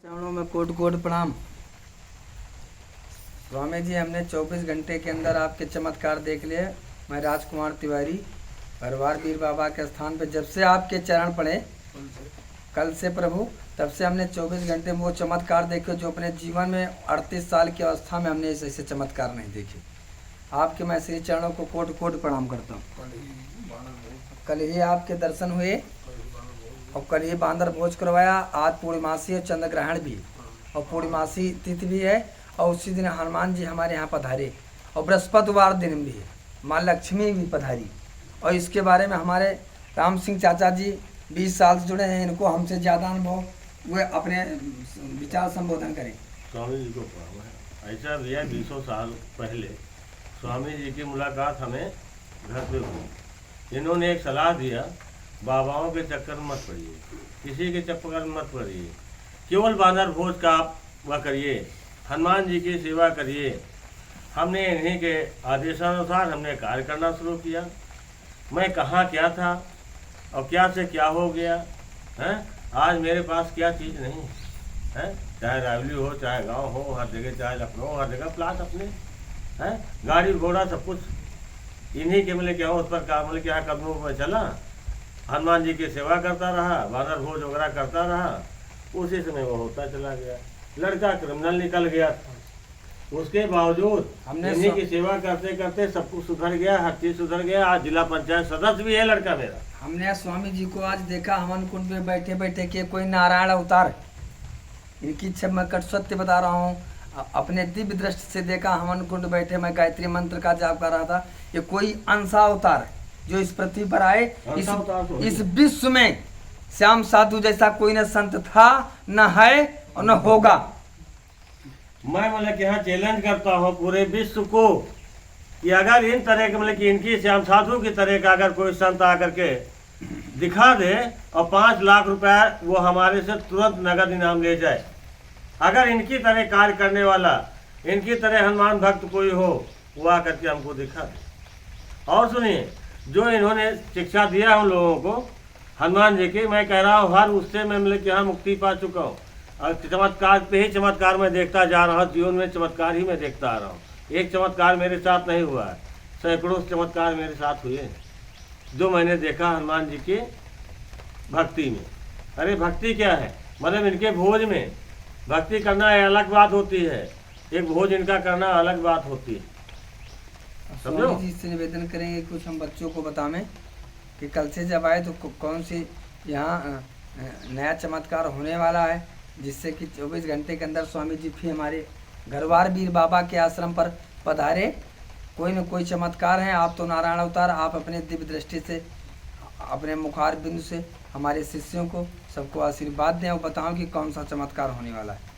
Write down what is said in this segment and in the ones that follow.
चरणों में coat coat प्रणाम। स्वामी जी, हमने 24 घंटे के अंदर आपके चमत्कार देख लिए। मैं राजकुमार तिवारी, भरवार वीर बाबा के स्थान पे जब से आपके चरण पड़े कल से प्रभु, तब से हमने 24 घंटे में वो चमत्कार देखे जो अपने जीवन में 38 साल की अवस्था में हमने ऐसे चमत्कार नहीं देखे। आपके मैं श्री चरणों को कोट कोट प्रणाम करता हूँ। कल ही आपके दर्शन हुए और कल ही बांदर भोज करवाया। आज पूर्णिमासी और चंद्र ग्रहण भी और पूर्णिमासी तिथि भी है और उसी दिन हनुमान जी हमारे यहाँ पधारे और बृहस्पतिवार दिन भी है, माँ लक्ष्मी भी पधारी। और इसके बारे में हमारे राम सिंह चाचा जी 20 साल से जुड़े हैं, इनको हमसे ज़्यादा अनुभव, वे अपने विचार संबोधन करें। स्वामी जी को प्रणाम है। ऐसा भैया 200 साल पहले स्वामी जी की मुलाकात हमें घर पे हुई। इन्होंने एक सलाह दिया, बाबाओं के चक्कर में मत पड़िए, किसी के चक्कर में मत पड़िए, केवल बानर भोज का आप वह करिए, हनुमान जी की सेवा करिए। हमने इन्हीं के आदेशानुसार हमने कार्य करना शुरू किया। मैं कहाँ क्या था और क्या से क्या हो गया है, आज मेरे पास क्या चीज़ नहीं है। चाहे रावली हो, चाहे गांव हो, हर जगह, चाहे लखनऊ, हर जगह प्लाट अपने हैं, गाड़ी घोड़ा सब कुछ इन्हीं के मिले क्या उस पर का मिले क्या कदमों पर चला। हनुमान जी की सेवा करता रहा, बानर भोज वगैरह करता रहा। उसी समय वो होता चला गया। लड़का क्रिमिनल निकल गया था, उसके बावजूद हमने इन्हीं की सेवा करते करते सब कुछ सुधर गया, हर चीज़ सुधर गया। आज जिला पंचायत सदस्य भी है लड़का मेरा। हमने स्वामी जी को आज देखा हवन कुंड में बैठे बैठे कि कोई नारायण अवतार, इनकी छब मैं कट सत्य बता रहा हूँ, अपने दिव्य दृष्टि से देखा। हवन कुंड बैठे मैं गायत्री मंत्र का जाप कर रहा था। ये कोई अंशा अवतार जो इस पृथ्वी पर आए, इस विश्व में श्याम साधु जैसा कोई न संत था, न है और न होगा। मैं मतलब यहाँ चैलेंज करता हूँ पूरे विश्व को कि अगर इन तरह के मतलब कि इनकी श्याम साधु की तरह का अगर कोई संत आकर के दिखा दे और 5 लाख रुपया वो हमारे से तुरंत नगद इनाम ले जाए। अगर इनकी तरह कार्य करने वाला, इनकी तरह हनुमान भक्त कोई हो, वो आकर के हमको दिखा दे। और सुनिए, जो इन्होंने शिक्षा दिया हम लोगों को हनुमान जी की, मैं कह रहा हूँ हर उससे मैं मतलब कि यहाँ मुक्ति पा चुका हूँ। और चमत्कार पे ही चमत्कार मैं देखता जा रहा हूँ, जीवन में चमत्कार ही मैं देखता आ रहा हूँ। एक चमत्कार मेरे साथ नहीं हुआ है, सैकड़ों चमत्कार मेरे साथ हुए जो मैंने देखा हनुमान जी की भक्ति में। अरे भक्ति क्या है, मतलब इनके भोज में भक्ति करना अलग बात होती है, एक भोज इनका करना अलग बात होती है। समझो जी, से निवेदन करेंगे कुछ हम बच्चों को बतावें कि कल से जब आए तो कौन सी यहाँ नया चमत्कार होने वाला है, जिससे कि 24 घंटे के अंदर स्वामी जी फिर हमारे घरवार वीर बाबा के आश्रम पर पधारे। कोई न कोई चमत्कार है। आप तो नारायण अवतार, आप अपने दिव्य दृष्टि से, अपने मुखार बिंदु से हमारे शिष्यों को सबको आशीर्वाद दें और बताओ कि कौन सा चमत्कार होने वाला है।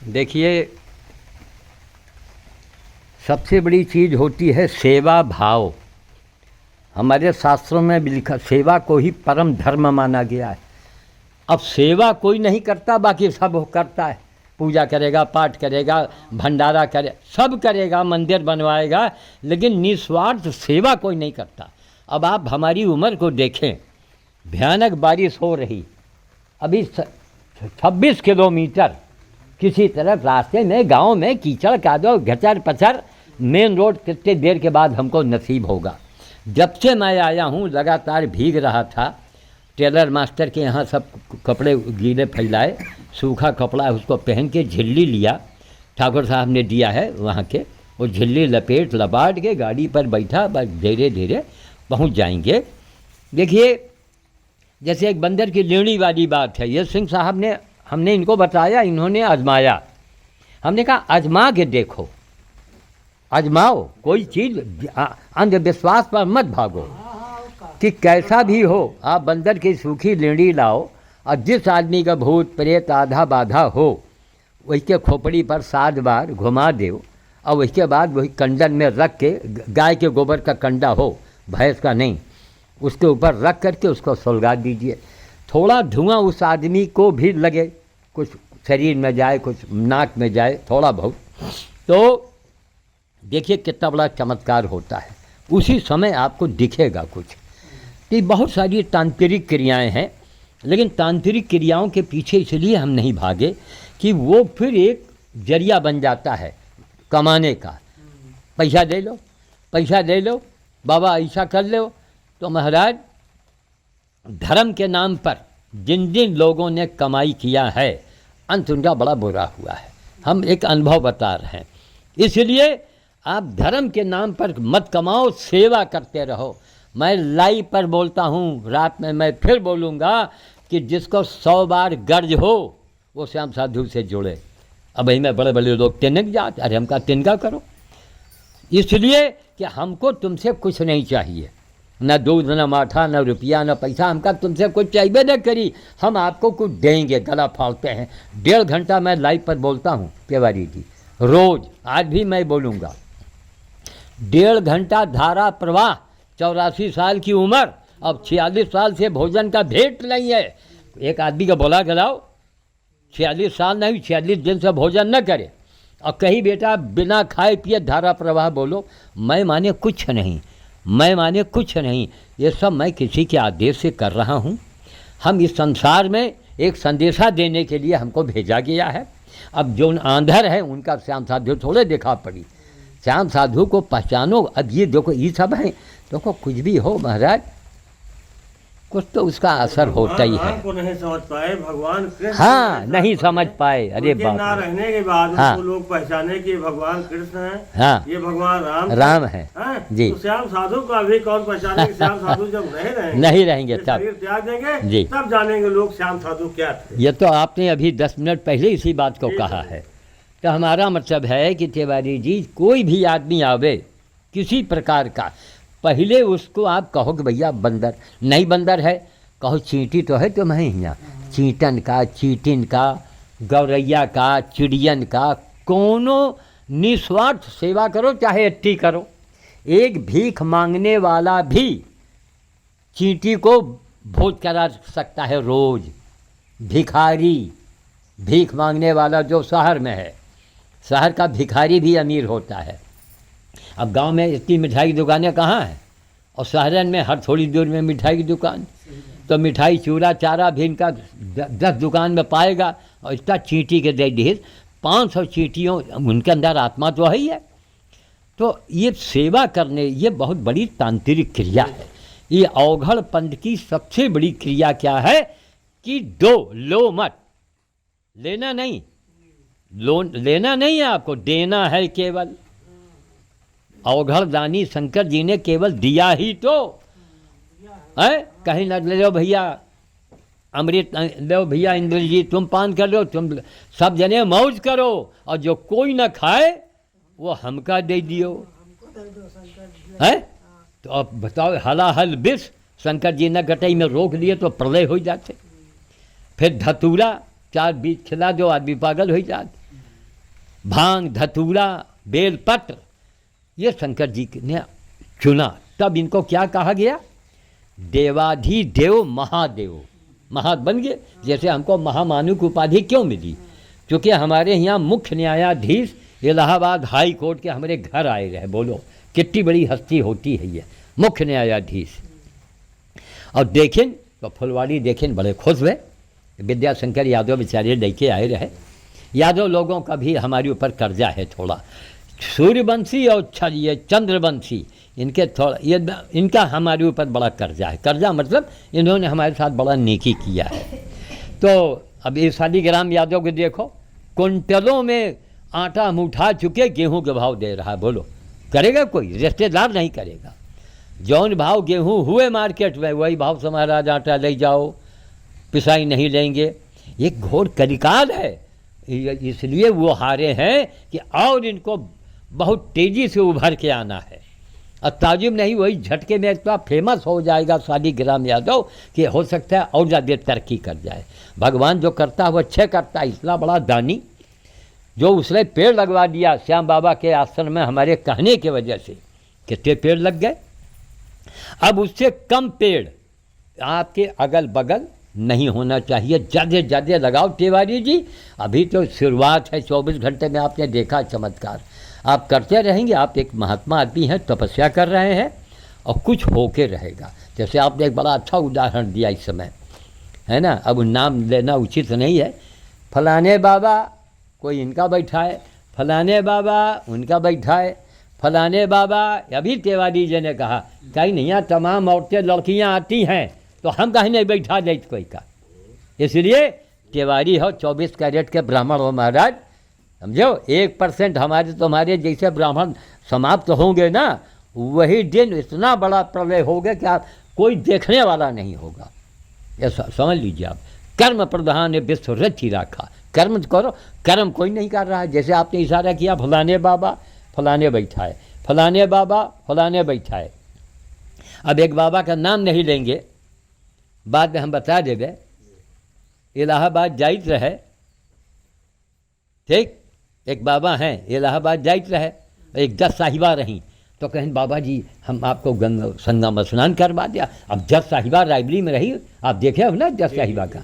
देखिए, सबसे बड़ी चीज़ होती है सेवा भाव। हमारे शास्त्रों में भी लिखा, सेवा को ही परम धर्म माना गया है। अब सेवा कोई नहीं करता, बाकी सब करता है। पूजा करेगा, पाठ करेगा, भंडारा करे, सब करेगा, मंदिर बनवाएगा, लेकिन निस्वार्थ सेवा कोई नहीं करता। अब आप हमारी उम्र को देखें, भयानक बारिश हो रही, अभी 26 किलोमीटर किसी तरफ रास्ते में, गांव में कीचड़ कादो घचर पचर, मेन रोड कितने देर के बाद हमको नसीब होगा। जब से मैं आया हूँ लगातार भीग रहा था। टेलर मास्टर के यहाँ सब कपड़े गीले फैलाए, सूखा कपड़ा उसको पहन के झिल्ली लिया, ठाकुर साहब ने दिया है वहाँ के, वो झिल्ली लपेट लपाट के गाड़ी पर बैठा, बस धीरे धीरे पहुँच जाएंगे। देखिए, जैसे एक बंदर की लेणी वाली बात है, ये सिंह साहब ने, हमने इनको बताया, इन्होंने आजमाया। हमने कहा आजमा के देखो, आजमाओ, कोई चीज़ अंधविश्वास पर मत भागो कि कैसा भी हो। आप बंदर की सूखी लेणी लाओ और जिस आदमी का भूत प्रेत आधा बाधा हो, उसके खोपड़ी पर 7 बार घुमा दो और उसके बाद वही कंडन में रख के, गाय के गोबर का कंडा हो, भैंस का नहीं, उसके ऊपर रख करके उसको सुलगा दीजिए। थोड़ा धुआं उस आदमी को भी लगे, कुछ शरीर में जाए, कुछ नाक में जाए, थोड़ा बहुत, तो देखिए कितना बड़ा चमत्कार होता है। उसी समय आपको दिखेगा कुछ। तो ये बहुत सारी तांत्रिक क्रियाएं हैं, लेकिन तांत्रिक क्रियाओं के पीछे इसलिए हम नहीं भागे कि वो फिर एक जरिया बन जाता है कमाने का। पैसा दे लो, पैसा दे लो, बाबा ऐसा कर लो। तो महाराज, धर्म के नाम पर जिन जिन लोगों ने कमाई किया है, अंत उनका बड़ा बुरा हुआ है। हम एक अनुभव बता रहे हैं। इसलिए आप धर्म के नाम पर मत कमाओ, सेवा करते रहो। मैं लाइव पर बोलता हूँ, रात में मैं फिर बोलूँगा कि जिसको 100 बार गर्ज हो वो श्याम साधु से जुड़े। अब में बड़े बड़े लोग तिनक जाते, अरे हमका तिनका करो। इसलिए कि हमको तुमसे कुछ नहीं चाहिए, न दूध, न माठा, न रुपया, न पैसा, हमका तुमसे कुछ चाहिए न करी। हम आपको कुछ देंगे, गला फाड़ते हैं। 1.5 घंटा मैं लाइव पर बोलता हूँ तिवारी जी, रोज़। आज भी मैं बोलूँगा। 1.5 घंटा धारा प्रवाह, 84 साल की उम्र, अब 46 साल से भोजन का भेंट नहीं है। एक आदमी का बोला खिलाओ, 46 साल नहीं, 46 दिन से भोजन न करे, और कहीं बेटा बिना खाए पिए धारा प्रवाह बोलो। मैं माने कुछ नहीं, मैं माने कुछ नहीं। ये सब मैं किसी के आदेश से कर रहा हूँ। हम इस संसार में एक संदेशा देने के लिए हमको भेजा गया है। अब जो आंधर है उनका श्याम साधु थोड़े देखा पड़ी। श्याम साधु को पहचानो। अब ये देखो, ये सब हैं, देखो कुछ भी हो महाराज, कुछ तो उसका असर होता ही है। को नहीं समझ पाए भगवान कृष्ण, हाँ, नहीं समझ पाए। अरे बाप, ना रहने के बाद हाँ, उसको लोग पहचाने कि भगवान कृष्ण है, हाँ, ये भगवान राम है जी। तो श्याम साधु का भी कौन पहचाने? श्याम साधु जब नहीं रहेंगे तब शरीर त्याग देंगे जी, तब जानेंगे लोग श्याम साधु क्या थे। ये तो आपने अभी 10 मिनट पहले इसी बात को कहा है। तो हमारा मतलब है कि तिवारी जी, कोई भी आदमी आवे किसी प्रकार का, पहले उसको आप कहो कि भैया बंदर नहीं, बंदर है, कहो चींटी तो है तुम्हें यहाँ, चींटन का, चीटिन का, गौरैया का, चिड़ियन का, कोनो निस्वार्थ सेवा करो, चाहे अट्टी करो। एक भीख मांगने वाला भी चींटी को भोज करा सकता है रोज। भिखारी, भीख मांगने वाला जो शहर में है, शहर का भिखारी भी अमीर होता है। अब गांव में इतनी मिठाई की दुकानें कहाँ हैं, और शहरन में हर थोड़ी दूर में मिठाई की दुकान। तो मिठाई चूड़ा चारा भी इनका 10 दुकान में पाएगा, और इतना चींटी के दे ढेर 500 चींटियों, उनके अंदर आत्मा तो है ही है। तो ये सेवा करने, ये बहुत बड़ी तांत्रिक क्रिया है। ये अवघड़ पंथ की सबसे बड़ी क्रिया क्या है कि दो, लो मत, लेना नहीं, लोन लेना नहीं है आपको, देना है केवल। अवघड़ दानी शंकर जी ने केवल दिया ही तो है। कहीं न ले लो भैया अमृत, लो भैया इंद्र जी तुम पान कर लो, तुम सब जने मौज करो, और जो कोई न खाए वो हमका दे दियो है। तो अब बताओ, हलाहल विष शंकर जी ने गटई में रोक लिए तो प्रलय हो जाते। फिर धतूरा 4 बीज खिला दो, आदमी पागल हो जाते। भांग, धतूरा, बेलपत्र, ये शंकर जी ने चुना। तब इनको क्या कहा गया? देवाधिदेव महादेव, महा बन गए। जैसे हमको महामानु की उपाधि क्यों मिली? क्योंकि हमारे यहाँ मुख्य न्यायाधीश इलाहाबाद हाई कोर्ट के हमारे घर आए रहे। बोलो कितनी बड़ी हस्ती होती है ये मुख्य न्यायाधीश। और देखें तो फुलवाड़ी देखें बड़े खुश हुए। विद्याशंकर यादव बेचारे लेके आए रहे। यादव लोगों का भी हमारे ऊपर कर्जा है थोड़ा। सूर्यवंशी और ये चंद्रवंशी, इनके थोड़ा ये इनका हमारे ऊपर बड़ा कर्जा है। कर्जा मतलब इन्होंने हमारे साथ बड़ा नेकी किया है। तो अब ये शालीग्राम यादव को देखो, कुंटलों में आटा हम उठा चुके, गेहूं के भाव दे रहा है। बोलो करेगा कोई? रिश्तेदार नहीं करेगा। जौन भाव गेहूं हुए मार्केट में वही भाव से महाराज आटा ले जाओ, पिसाई नहीं लेंगे। ये घोर कलिकाल है। इसलिए वो हारे हैं कि और इनको बहुत तेज़ी से उभर के आना है। और ताजुब नहीं, वही झटके में इतना फेमस हो जाएगा शालीग्राम यादव कि हो सकता है और ज़्यादा तरक्की कर जाए। भगवान जो करता है वो अच्छे करता है। इतना बड़ा दानी जो उसने पेड़ लगवा दिया श्याम बाबा के आश्रम में हमारे कहने की वजह से, कितने पेड़ लग गए। अब उससे कम पेड़ आपके अगल बगल नहीं होना चाहिए। ज़्यादा ज़्यादा लगाओ तिवारी जी। अभी तो शुरुआत है, 24 घंटे में आपने देखा चमत्कार। आप करते रहेंगे। आप एक महात्मा आदमी हैं, तपस्या कर रहे हैं, और कुछ होके रहेगा। जैसे आपने एक बड़ा अच्छा उदाहरण दिया इस समय, है ना, अब नाम लेना उचित नहीं है। फलाने बाबा, कोई इनका बैठा है, फलाने बाबा उनका बैठा है, फलाने बाबा। अभी तिवारी जी ने कहा कहीं नहीं, यहाँ तमाम औरतें लड़कियाँ आती हैं, तो हम कहीं नहीं बैठा दे कोई का। इसलिए तिवारी हो 24 कैरेट के ब्राह्मण हो महाराज, समझो। 1% हमारे तुम्हारे जैसे ब्राह्मण समाप्त होंगे ना, वही दिन इतना बड़ा प्रलय होगा कि आप कोई देखने वाला नहीं होगा। ऐसा समझ लीजिए आप। कर्म प्रधान है विश्व रचि राखा, कर्म करो। कर्म कोई नहीं कर रहा है। जैसे आपने इशारा किया फलाने बाबा फलाने बैठा है, फलाने बाबा फलाने बैठा है। अब एक बाबा का नाम नहीं लेंगे, बाद में हम बता देंगे। इलाहाबाद जाइत रहे, ठीक, एक बाबा हैं इलाहाबाद जाइत रहे, एक 10 साहिबा रहीं, तो कहें बाबा जी हम आपको संगम में स्नान करवा दिया। अब 10 साहिबा रायबरी में रही, आप देखे हो ना 10 साहिबा का।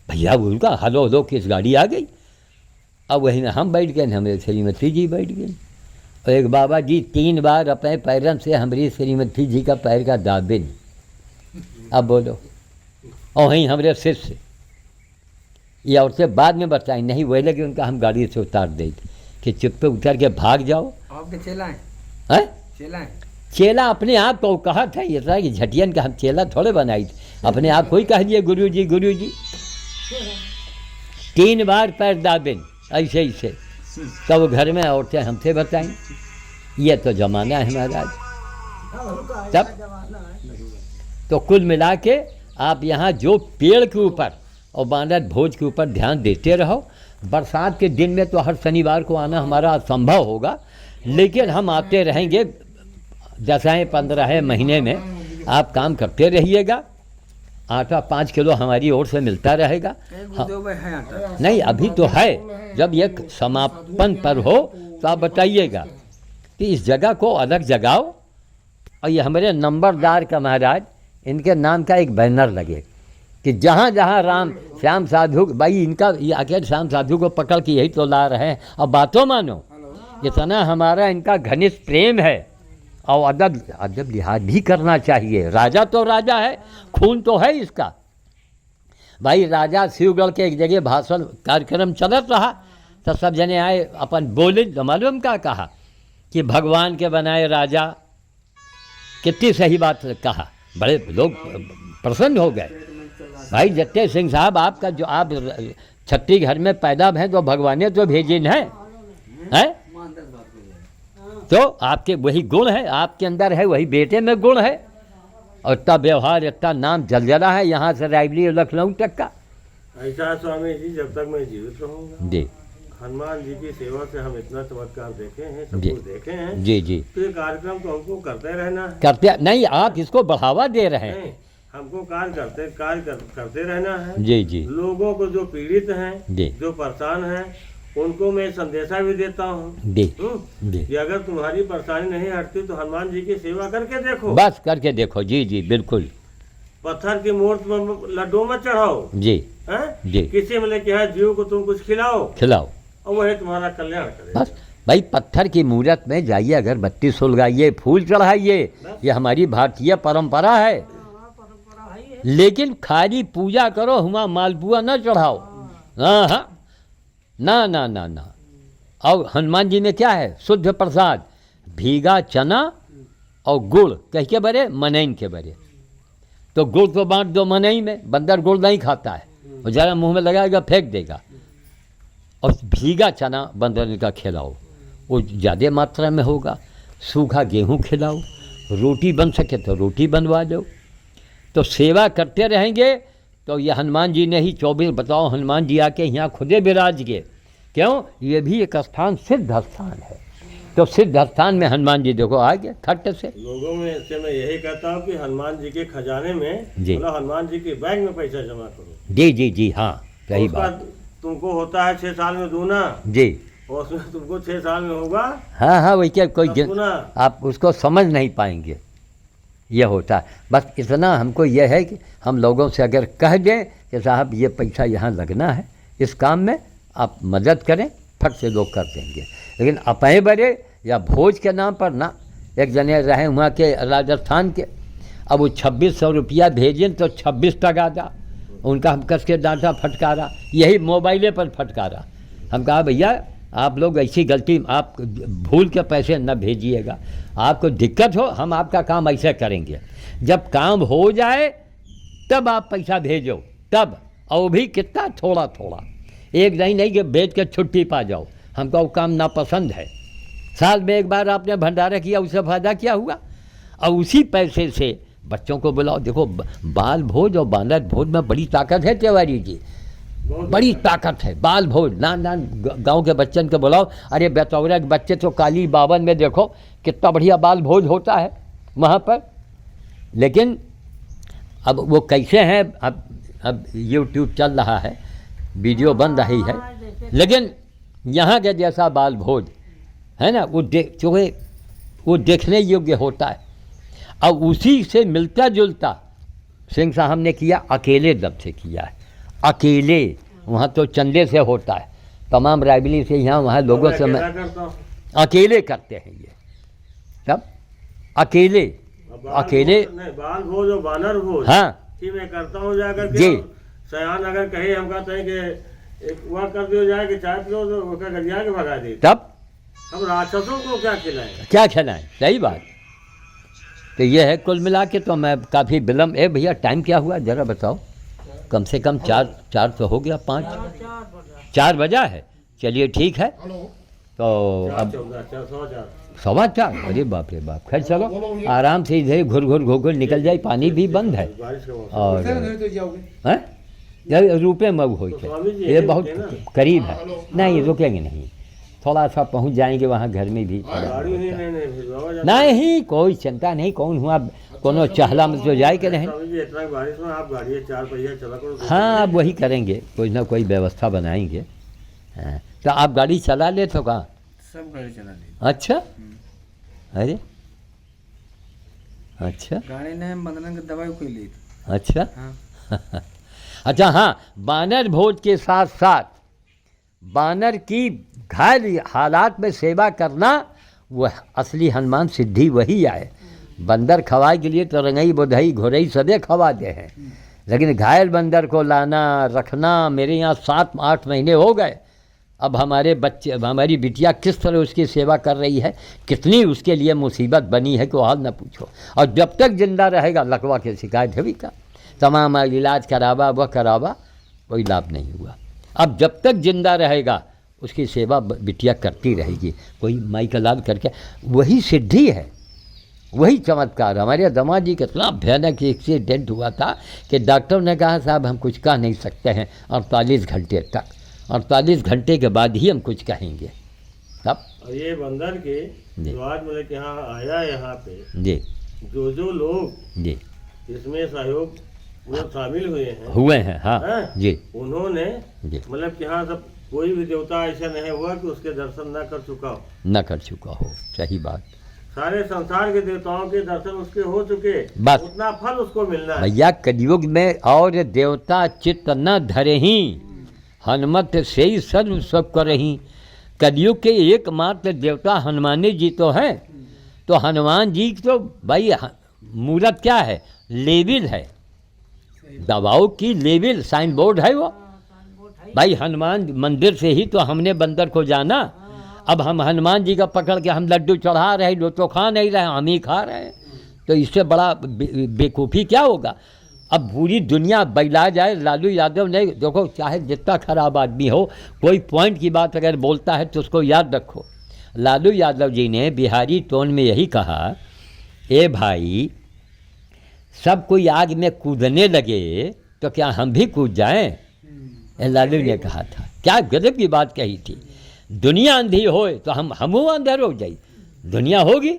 भैया उनका हलो हलो किस गाड़ी आ गई। अब वही ना हम बैठ गए, हमारे श्रीमती जी बैठ गई। और एक बाबा जी 3 बार अपने पैरन से हमारी श्रीमती जी का पैर का दाबे नहीं। अब बोलो, और वहीं हमारे शिष्य ये औरतें बाद में बताई, नहीं वही लगे उनका हम गाड़ी से उतार दे कि चुप पे उतर के भाग जाओ। आपके चेला हैं? चेला हैं? चेला अपने आप को कहा था, ये था कि झटियन का हम चेला थोड़े बनाई थे, अपने आप को ही कह दिए गुरु जी गुरु जी। 3 बार पैर दाबेन ऐसे ऐसे, तब घर में औरतें हमसे बताएं। ये तो जमाना है महाराज। तब तो कुल मिला के आप यहाँ जो पेड़ के ऊपर और बानर भोज के ऊपर ध्यान देते रहो। बरसात के दिन में तो हर शनिवार को आना हमारा असंभव होगा, लेकिन हम आते रहेंगे। 10-15 महीने में आप काम करते रहिएगा। आटा 5 किलो हमारी ओर से मिलता रहेगा। नहीं अभी तो है, जब ये समापन पर हो तो आप बताइएगा कि इस जगह को अलग जगाओ। और ये हमारे नंबरदार का महाराज, इनके नाम का एक बैनर लगे कि जहाँ जहाँ राम श्याम साधु, भाई इनका ये आखिर श्याम साधु को पकड़ के यही तो ला रहे हैं। अब बातों मानो, इतना हमारा इनका घनिष्ठ प्रेम है और अदब लिहाज भी करना चाहिए। राजा तो राजा है, खून तो है इसका। भाई राजा शिवगढ़ के एक जगह भाषण कार्यक्रम चलत रहा, तो सब जने आए अपन बोले, तो मालूम क्या कहा कि भगवान के बनाए राजा। कितनी सही बात कहा, बड़े लोग प्रसन्न हो गए। भाई जत्ते सिंह साहब, आपका जो आप छत्तीसगढ़ में पैदा हैं तो भगवान ने तो भेजे हैं, तो आपके वही गुण है, आपके अंदर है, वही बेटे में गुण है। और इतना व्यवहार, इतना नाम जलजला है यहाँ से रायबरेली और लखनऊ तक का। ऐसा स्वामी जी, जब तक मैं जीवित रहूँगा जी, हनुमान जी की सेवा से हम इतना चमत्कार देखे हैं, सब जी कुछ देखे हैं। जी जी, तो ये कार्यक्रम तो हमको करते रहना है। करते नहीं, आप इसको बढ़ावा दे रहे हैं। नहीं, हमको कार्य करते रहना है। जी जी, लोगों को जो पीड़ित हैं, जी, जो परेशान हैं, उनको मैं संदेशा भी देता हूँ जी जी, कि अगर तुम्हारी परेशानी नहीं हटती तो हनुमान जी की सेवा करके देखो। बस करके देखो। जी जी बिल्कुल। पत्थर की मूर्ति में लड्डू मत चढ़ाओ, जी हैं? जी, किसी में लेके है जीव को तुम कुछ खिलाओ और वही तुम्हारा कल्याण करे। बस भाई पत्थर की मूर्त में जाइए, अगरबत्ती सुलगाइए, फूल चढ़ाइए, ये हमारी भारतीय परंपरा है। लेकिन खाली पूजा करो, हुआ मालपुआ न चढ़ाओ। हाँ हाँ, ना ना ना ना। और हनुमान जी में क्या है? शुद्ध प्रसाद, भीगा चना और गुड़ कह के बरे, मनई के बरे। तो गुड़ तो बांट दो मनई में, बंदर गुड़ नहीं खाता है, और ज़रा मुंह में लगाएगा फेंक देगा। और भीगा चना बंदर का खिलाओ, वो ज़्यादा मात्रा में होगा। सूखा गेहूँ खिलाओ, रोटी बन सके तो रोटी बनवा दो। तो सेवा करते रहेंगे तो ये हनुमान जी ने ही 24 बताओ, हनुमान जी आके यहाँ खुदे विराज गए। क्यों? ये भी एक स्थान सिद्ध स्थान है। तो सिद्ध स्थान में हनुमान जी देखो आ गए खट्ट से। लोगों में से मैं यही कहता हूँ कि हनुमान जी के खजाने में, जी, मतलब हनुमान जी के बैंक में पैसा जमा करो। जी जी जी, हाँ सही बात। तुमको होता है 6 साल में दूना जी, और उसमें तुमको 6 साल में होगा। हाँ हाँ, वही क्या कोई दूना। आप उसको समझ नहीं पाएंगे, ये होता है। बस इतना हमको यह है कि हम लोगों से अगर कह दें कि साहब ये पैसा यहाँ लगना है, इस काम में आप मदद करें, फट से लोग कर देंगे। लेकिन अपने बड़े या भोज के नाम पर ना, एक जने रहे वहाँ के राजस्थान के, अब वो 2600 रुपया भेजें तो 26 टका था। उनका हम कस के डांटा फटकारा, यही मोबाइले पर फटकारा। हम कहा भैया आप लोग ऐसी गलती आप भूल के पैसे न भेजिएगा, आपको दिक्कत हो हम आपका काम ऐसे करेंगे, जब काम हो जाए तब आप पैसा भेजो, तब, और वो भी कितना थोड़ा थोड़ा, एक नहीं कि भेज के छुट्टी पा जाओ, हमको वो काम नापसंद है। साल में एक बार आपने भंडारा किया, उससे फ़ायदा क्या हुआ? और उसी पैसे से बच्चों को बुलाओ। देखो बाल भोज और बानर भोज में बड़ी ताकत है तिवारी जी, बड़ी ताकत है। बाल भोज नान गांव के बच्चन को बुलाओ, अरे बेतौरा के बच्चे तो काली बावन में देखो कितना बढ़िया बाल भोज होता है वहाँ पर। लेकिन अब वो कैसे हैं, अब यूट्यूब चल रहा है, वीडियो बन रही है, लेकिन यहाँ के जैसा बाल भोज है ना, वो देखने योग्य होता है। अब उसी से मिलता जुलता सिंह साहब ने किया, अकेले दम से किया है, अकेले। वहाँ तो चंदे से होता है, तमाम रायबली से यहाँ वहाँ लोगों से मैं अकेले करते हैं ये सब, अकेले अकेले। बाल भोज और बानर भोज हाँ कि मैं करता हूँ जाकर के। जी सयान अगर कहे हम कहते हैं कि एक वहाँ कर दिया जाए कि चाय पियो तो उसका गरिया के भगा दे, तब हम राक्षसों को क्या खिलाएं? क्या खिलाएं? सही बात। तो ये है कुल मिला के। तो मैं काफ़ी विलम्ब, भैया टाइम क्या हुआ ज़रा बताओ? कम से कम 4 तो हो गया, 4 बजा है। चलिए ठीक है, तो अब 4:15। अरे बाप रे बाप, खैर चलो आराम से इधर घुर निकल जाए, पानी भी बंद है और रुपये मऊ हो, ये बहुत करीब है। नहीं रुकेंगे नहीं, थोड़ा सा पहुंच जाएंगे वहाँ घर में भी। नहीं कोई चिंता नहीं, कौन हुआ कोनो चहला में तो जाए के नहीं। हाँ अब वही करेंगे, कोई ना कोई व्यवस्था बनाएंगे। हाँ तो आप गाड़ी चला ले तो कहाँ? सब गाड़ी चला ली। अच्छा, अरे अच्छा, गाड़ी ने बंधन की दवाई कोई ली। अच्छा हाँ। अच्छा हाँ, बानर भोज के साथ साथ बानर की घायल हालात में सेवा करना, वह असली हनुमान सिद्धि वही आए। बंदर खवाए के लिए तो रंगई बुधई घुरई सदे खवाते हैं, लेकिन घायल बंदर को लाना रखना, मेरे यहाँ 7-8 महीने हो गए। अब हमारे बच्चे, हमारी बिटिया किस तरह उसकी सेवा कर रही है, कितनी उसके लिए मुसीबत बनी है कि हाल न पूछो। और जब तक जिंदा रहेगा लकवा की शिकायत है भी का, तमाम इलाज करावा वह करावा, कोई लाभ नहीं हुआ। अब जब तक जिंदा रहेगा उसकी सेवा बिटिया करती रहेगी, कोई माई का लाल करके। वही सिद्धि है, वही चमत्कार। हमारे दामाद जी कितना भयानक एक्सीडेंट हुआ था कि डॉक्टर ने कहा साहब हम कुछ कह नहीं सकते हैं 48 घंटे तक, 48 घंटे के बाद ही हम कुछ कहेंगे। तब ये बंदर के जो आज मतलब यहाँ आया यहाँ पे जी, जो लोग जी इसमें सहयोग मतलब शामिल हुए हैं हाँ जी, उन्होंने जी मतलब कि हाँ सब कोई भी देवता ऐसा नहीं हुआ कि उसके दर्शन न कर चुका हो। सही बात। सारे संसार के देवताओं के दर्शन उसके हो चुके, बस उतना फल उसको मिलना है। भैया कलयुग में और देवता चित्त न धरही, हनुमत से ही सर्व सब करही। कलयुग के एकमात्र देवता हनुमानी जी तो हैं। तो हनुमान जी तो भाई मूरत क्या है, लेविल है, दवाओं की लेविल साइन बोर्ड है वो भाई। हनुमान मंदिर से ही तो हमने बंदर को जाना। अब हम हनुमान जी का पकड़ के हम लड्डू चढ़ा रहे, लोग तो खा नहीं रहे, हम ही खा रहे हैं, तो इससे बड़ा बेवकूफ़ी क्या होगा। अब पूरी दुनिया बैला जाए। लालू यादव ने देखो, चाहे जितना खराब आदमी हो, कोई पॉइंट की बात अगर बोलता है तो उसको याद रखो। लालू यादव जी ने बिहारी टोन में यही कहा, ए भाई सब कोई आग में कूदने लगे तो क्या हम भी कूद जाएं? लालू ने कहा था, क्या गजब की बात कही थी। दुनिया अंधी होए तो हम अंधेर हो जाए, दुनिया होगी।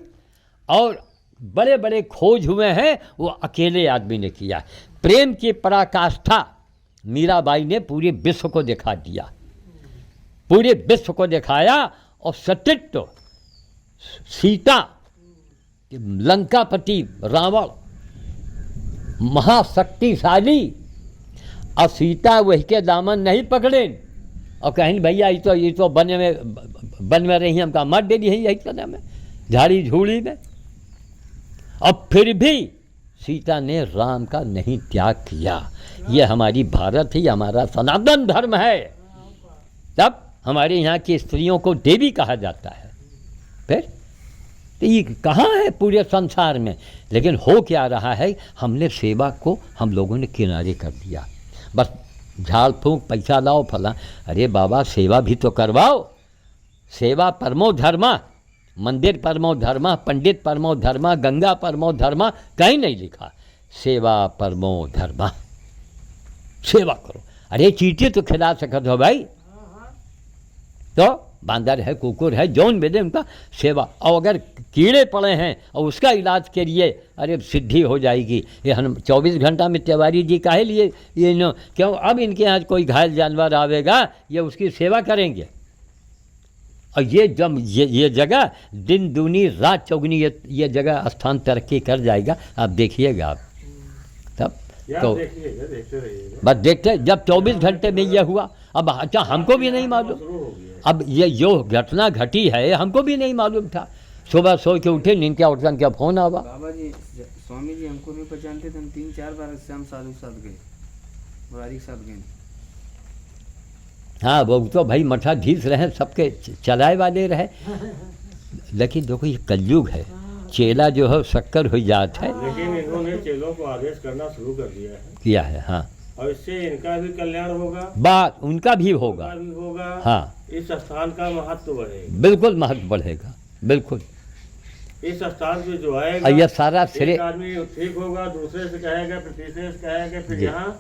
और बड़े बड़े खोज हुए हैं, वो अकेले आदमी ने किया। प्रेम की पराकाष्ठा मीराबाई ने पूरे विश्व को दिखा दिया, पूरे विश्व को दिखाया। और सतित्व सीता, लंकापति रावण महाशक्तिशाली, और सीता वही के दामन नहीं पकड़े और कहीं भैया ये तो बन में रही, हमका मत दे दी है यही समय में झाड़ी झूड़ी में। अब फिर भी सीता ने राम का नहीं त्याग किया। ये हमारी भारत ही हमारा सनातन धर्म है। तब हमारे यहाँ की स्त्रियों को देवी कहा जाता है। फिर तो ये कहाँ है पूरे संसार में? लेकिन हो क्या रहा है, हमने सेवा को हम लोगों ने किनारे कर दिया। बस झाड़ फूंक, पैसा लाओ, फला। अरे बाबा, सेवा भी तो करवाओ। सेवा परमो धर्मा, मंदिर परमो धर्मा, पंडित परमो धर्मा, गंगा परमो धर्मा, कहीं नहीं लिखा। सेवा परमो धर्मा, सेवा करो। अरे चींटी तो खिला सकत हो भाई, तो बांदर है, कुकुर है, जौन बेदे उनका सेवा। और अगर कीड़े पड़े हैं और उसका इलाज करिए, अरे सिद्धि हो जाएगी। ये हम 24 घंटा में तिवारी जी काहे लिए ये नो, क्यों अब इनके यहाँ कोई घायल जानवर आवेगा, ये उसकी सेवा करेंगे। और ये जब ये जगह दिन दूनी रात चौगनी ये जगह स्थान तरक्की कर जाएगा। आप देखिएगा आप तब तो देखते रहिएगा। बस देखते, जब 24 घंटे में ये हुआ। अब अच्छा, हमको भी नहीं मालूम। अब ये जो घटना घटी है हमको भी नहीं मालूम था। सुबह सो के उठे, नींद क्या उठकर क्या फोन आवा। बाबा जी, स्वामी जी हमको नहीं पहचानते थे। हम 3-4 बार श्याम साधु के साथ गए, मुरारी के साथ गए। हाँ, वो तो भाई मठाधीश रहे, सबके चलाए वाले रहे। लेकिन देखो ये कलयुग है, चेला जो है शक्कर हो जाता है। लेकिन इन्होंने चेलों को आदेश करना शुरू कर दिया है, किया है। हाँ, और इससे इनका भी कल्याण होगा, बात उनका भी होगा। उनका भी होगा। हाँ, इस स्थान का महत्व बढ़ेगा, बिल्कुल महत्व बढ़ेगा, बिल्कुल। इस स्थान पे जो आएगा, और ये सारा श्रेय, एक आदमी ठीक होगा, दूसरे से कहेगा, फिर तीसरे से कहेगा, फिर जी। यहाँ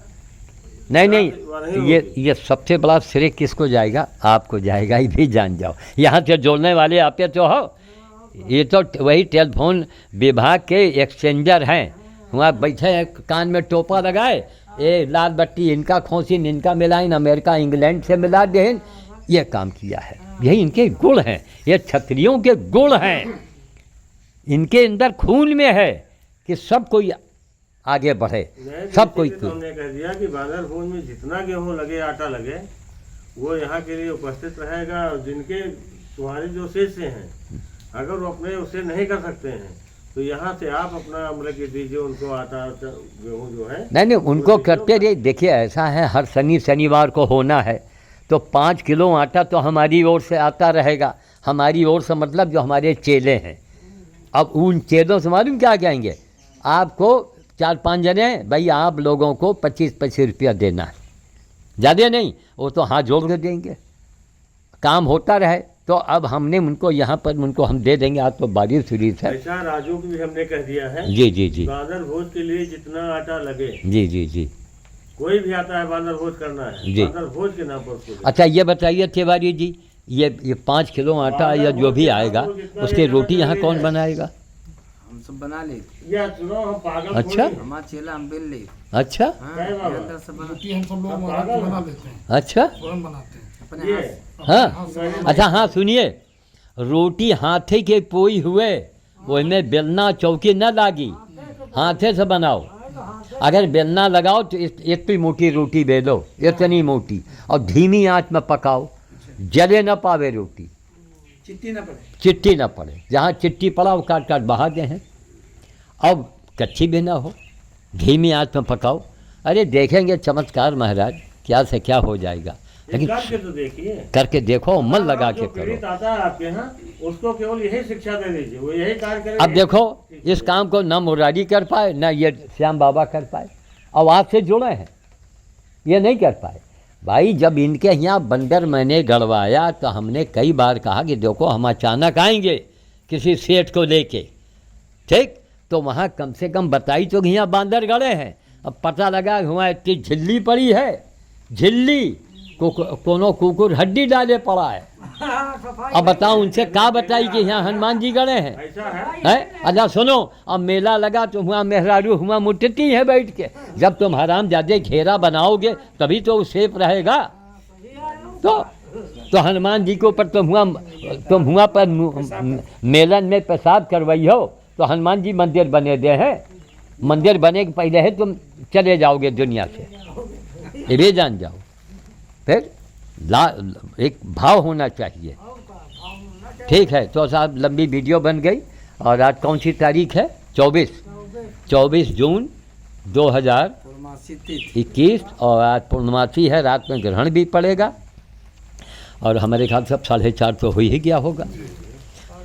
नहीं, ये सबसे बड़ा श्रेय किसको जाएगा? आपको जाएगा, ये भी जान जाओ। यहाँ से जोड़ने वाले आप तो हो, ये तो वही टेलीफोन विभाग के एक्सचेंजर हैं। वहाँ बैठे हैं, कान में टोपा लगाए, ये लाल बत्ती इनका खोसिन, इनका मिलाइन, अमेरिका इंग्लैंड से मिला देन। ये काम किया है, यही इनके गुण हैं, ये क्षत्रियों के गुण हैं। इनके अंदर खून में है कि सब कोई आगे बढ़े, सब कोई। तो हमने कह दिया कि बांदर भून में जितना गेहूं लगे, आटा लगे, वो यहाँ के लिए उपस्थित रहेगा। और जिनके तुम्हारे जो शिष्य हैं, अगर वो अपने उसे नहीं कर सकते हैं, तो यहाँ से आप अपना मतलब कि दीजिए उनको आटा गेहूँ जो है। नहीं, उनको करते रहिए। देखिए ऐसा है, हर शनिवार को होना है, तो 5 किलो आटा तो हमारी ओर से आता रहेगा। हमारी ओर से मतलब जो हमारे चेले हैं। अब उन चेलों से मालूम क्या कहेंगे, आपको 4-5 जने, भाई आप लोगों को 25-25 रुपया देना है, ज़्यादा नहीं। वो तो हाथ जोड़ के देंगे, काम होता रहे। तो अब हमने उनको यहाँ पर उनको हम दे देंगे। आज तो बारिश हुई है। ऐसा राजू को भी हमने कह दिया है। जी जी जी, बांदर भोज के लिए जितना आटा लगे, जी जी जी, कोई भी आता है बांदर भोज करना है, जी। बांदर भोज के नाम पर उसको दे। अच्छा ये बताइए तिवारी जी, ये 5 किलो आटा या जो भी आएगा, उसकी रोटी यहाँ कौन बनाएगा? हम सब बना ले। या सुनो, हम पागल अच्छा। थोड़ी हैं। हमारा चेला हम बेल ले। अच्छा हाँ, क्या बाबा? ये अंदर से बना रोटी हम सब लोग अब महाराज पागल बना हैं। लेते हैं, अच्छा तुरंत बनाते हैं। अपने ये हाथ हाँ, अच्छा हाँ, सुनिए, रोटी हाथे के पोई हुए, उसमें बेलना चौकी न लागी, हाथे से बनाओ। अगर बेलना लगाओ तो इतनी मोटी रोटी बेलो, इतनी मोटी, और धीमी आंच में पकाओ, जले न पावे रोटी, चिट्टी न पड़े। जहाँ चिट्टी पड़ा वो काट काट बहा दे हैं। अब कच्ची भी ना हो, धीमी आंच में पकाओ। अरे देखेंगे चमत्कार महाराज, क्या से क्या हो जाएगा। लेकिन करके तो देखिए, करके देखो, मन लगा जो के पीड़ित करो। आता है आपके यहाँ, उसको केवल यही शिक्षा दे दीजिए, वो यही कार्य करेंगे। अब देखो, इस काम को ना मुरारी कर पाए, ना ये श्याम बाबा कर पाए, और आपसे जुड़े हैं, ये नहीं कर पाए। भाई जब इनके यहाँ बंदर मैंने गड़वाया तो हमने कई बार कहा कि देखो हम अचानक आएंगे किसी सेठ को लेके, ठीक, तो वहाँ कम से कम बताई तो कि यहाँ बांदर गड़े हैं। अब पता लगा वहाँ इतनी झिल्ली पड़ी है, झिल्ली कोनो कुकुर हड्डी डाले पड़ा है। अब बताओ उनसे क्या बताई कि यहाँ हनुमान जी गड़े हैं, ऐसा है। है? अच्छा सुनो, अब मेला लगा तो हुआ मेहरारू हुआ मुटती है बैठ के। जब तुम हराम ज्यादा घेरा बनाओगे तभी तो वो सेफ रहेगा। तो हनुमान जी के ऊपर तुम हुआ पर मेलन में पेशाब करवाई हो तो हनुमान जी मंदिर बने दे हैं। मंदिर बने के पहले है तुम चले जाओगे दुनिया से, ये भी जान जाओ। फिर एक भाव होना चाहिए। ठीक है, तो साहब लंबी वीडियो बन गई। और आज कौन सी तारीख है? 24 जून 2021 पूर्णमासी तिथि। और आज पूर्णमासी है, रात में ग्रहण भी पड़ेगा और हमारे ख्याल से अब 4:30 तो हो ही गया होगा।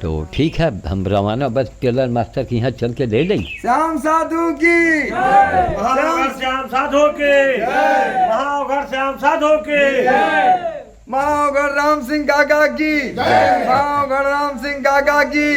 तो ठीक है, हम रवाना बस टेलर मास्टर के यहाँ चल के ले लें। श्याम साधु की महानगर श्याम साधु के, महानगर श्याम साधु के, महागढ़ राम सिंह काका की, महागढ़ राम सिंह काका की।